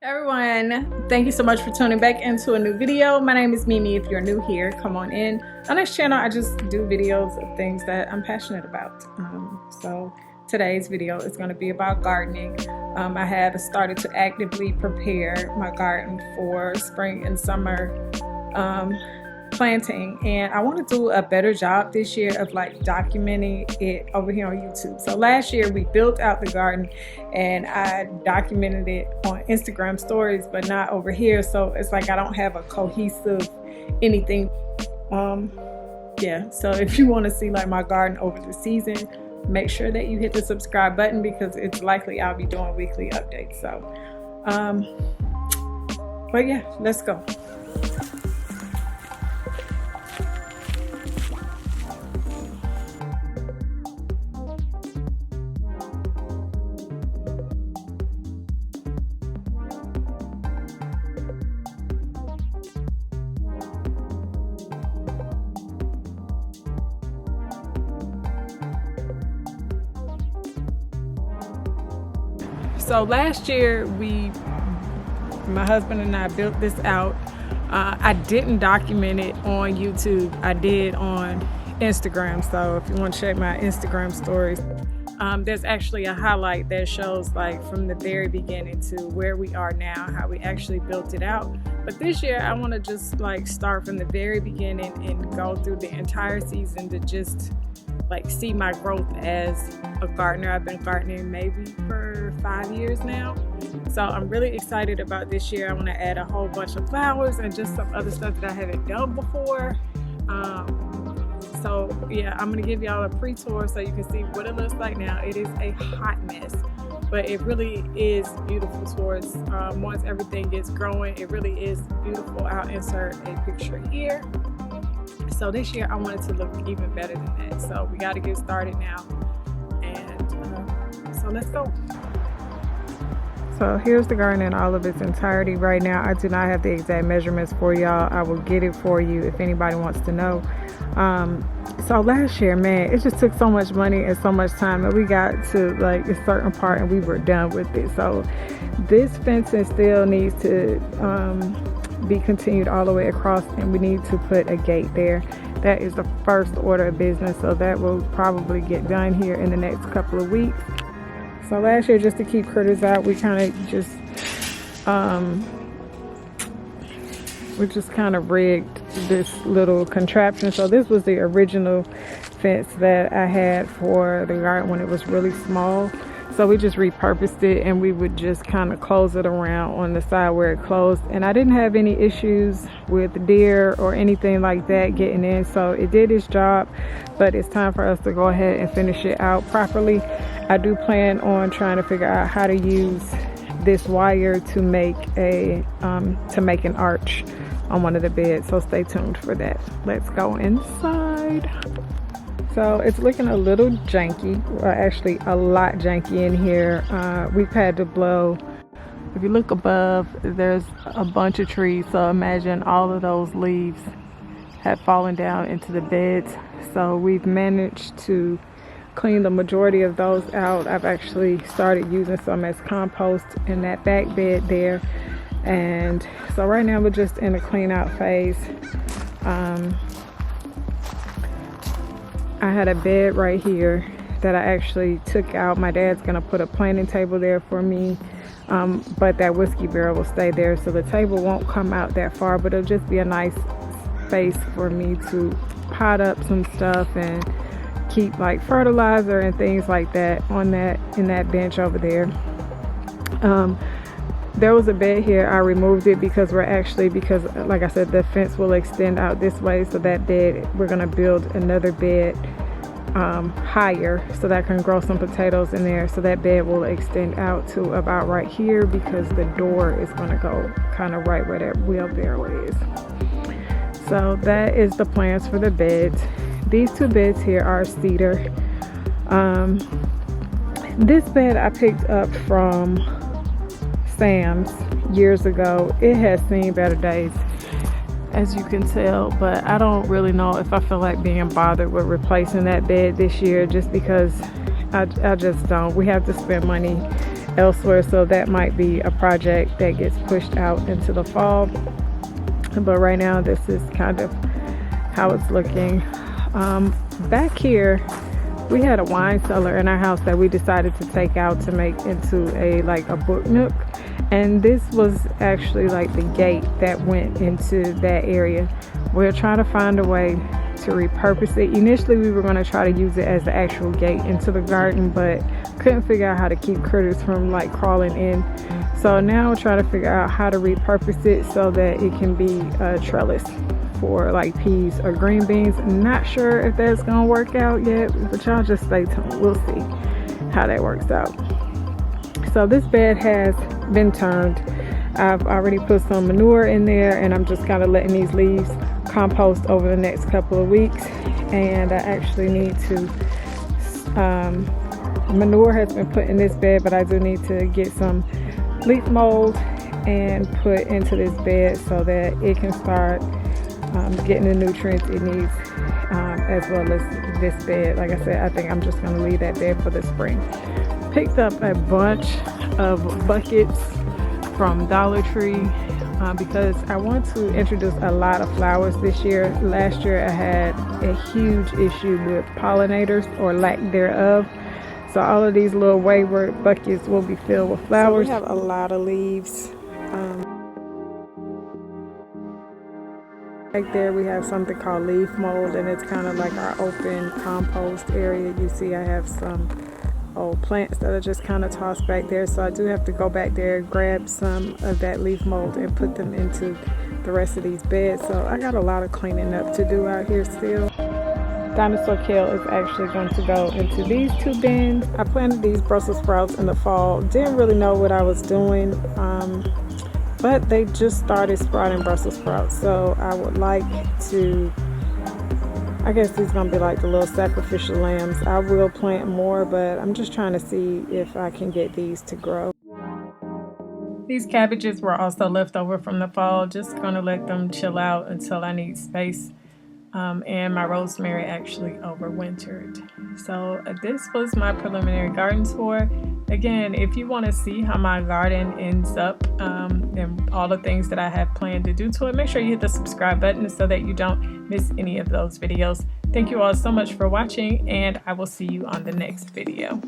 Everyone, thank you so much for tuning back into a new video. My name is Mimi. If you're new here, come on in. On this channel, I just do videos of things that I'm passionate about. So today's video is going to be about gardening. I have started to actively prepare my garden for spring and summer planting, and I want to do a better job this year of like documenting it over here on YouTube. So last year we built out the garden and I documented it on Instagram stories, but not over here. So it's like I don't have a cohesive anything. Yeah, so if you want to see like my garden over the season, make sure that you hit the subscribe button because it's likely I'll be doing weekly updates. So but yeah, let's go. So last year my husband and I built this out. I didn't document it on YouTube. I did on Instagram. So if you want to check my Instagram stories, there's actually a highlight that shows like from the very beginning to where we are now, how we actually built it out. But this year I want to just like start from the very beginning and go through the entire season to just like see my growth as a gardener. I've been gardening maybe for 5 years now, so I'm really excited about this year. I want to add a whole bunch of flowers and just some other stuff that I haven't done before. So yeah, I'm gonna give y'all a pre-tour so you can see what it looks like now. It is a hot mess, but it really is beautiful towards once everything gets growing. It really is beautiful. I'll insert a picture here. So this year I want it to look even better than that. So we got to get started now, and so let's go. So here's the garden in all of its entirety right now. I do not have the exact measurements for y'all. I will get it for you if anybody wants to know. So last year, man, it just took so much money and so much time that we got to like a certain part and we were done with it. So this fencing still needs to be continued all the way across, and we need to put a gate there. That is the first order of business, so that will probably get done here in the next couple of weeks. So last year, just to keep critters out, we kind of just rigged this little contraption. So this was the original fence that I had for the garden when it was really small. So we just repurposed it, and we would just kind of close it around on the side where it closed. And I didn't have any issues with deer or anything like that getting in. So it did its job, but it's time for us to go ahead and finish it out properly. I do plan on trying to figure out how to use this wire to make an arch on one of the beds. So stay tuned for that. Let's go inside. So it's looking a little janky, or actually a lot janky in here. We've had to blow. If you look above, there's a bunch of trees. So imagine all of those leaves have fallen down into the beds. So we've managed to clean the majority of those out. I've actually started using some as compost in that back bed there. And so right now we're just in a clean out phase. I had a bed right here that I actually took out. My dad's gonna put a planting table there for me, but that whiskey barrel will stay there, so the table won't come out that far, but it'll just be a nice space for me to pot up some stuff and keep like fertilizer and things like that on that in that bench over there. There was a bed here. I removed it because like I said, the fence will extend out this way. So that bed, we're gonna build another bed higher so that I can grow some potatoes in there. So that bed will extend out to about right here because the door is gonna go kind of right where that wheelbarrow is. So that is the plans for the beds. These two beds here are cedar. This bed I picked up from Sam's years ago. It has seen better days, as you can tell, but I don't really know if I feel like being bothered with replacing that bed this year, just because I just don't. We have to spend money elsewhere, so that might be a project that gets pushed out into the fall. But right now this is kind of how it's looking. Back here we had a wine cellar in our house that we decided to take out to make into a book nook, and this was actually like the gate that went into that area. We're trying to find a way to repurpose it. Initially we were going to try to use it as the actual gate into the garden, but couldn't figure out how to keep critters from like crawling in. So now we're trying to figure out how to repurpose it so that it can be a trellis for like peas or green beans. Not sure if that's gonna work out yet, but y'all just stay tuned. We'll see how that works out. So this bed has been turned. I've already put some manure in there, and I'm just kind of letting these leaves compost over the next couple of weeks. And I actually need to manure has been put in this bed, but I do need to get some leaf mold and put into this bed so that it can start getting the nutrients it needs, as well as this bed. Like I said, I think I'm just going to leave that bed for the spring. Picked up a bunch of buckets from Dollar Tree because I want to introduce a lot of flowers this year. Last year I had a huge issue with pollinators or lack thereof. So all of these little wayward buckets will be filled with flowers. So we have a lot of leaves. Right there we have something called leaf mold, and it's kind of like our open compost area. You see I have some old plants that are just kind of tossed back there, so I do have to go back there, grab some of that leaf mold and put them into the rest of these beds. So I got a lot of cleaning up to do out here still. Dinosaur kale is actually going to go into these two bins. I planted these Brussels sprouts in the fall. Didn't really know what I was doing, but they just started sprouting Brussels sprouts. So I would like to, I guess these are going to be like the little sacrificial lambs. I will plant more, but I'm just trying to see if I can get these to grow. These cabbages were also left over from the fall. Just going to let them chill out until I need space. And my rosemary actually overwintered. So this was my preliminary garden tour. Again, if you want to see how my garden ends up and all the things that I have planned to do to it, make sure you hit the subscribe button so that you don't miss any of those videos. Thank you all so much for watching, and I will see you on the next video.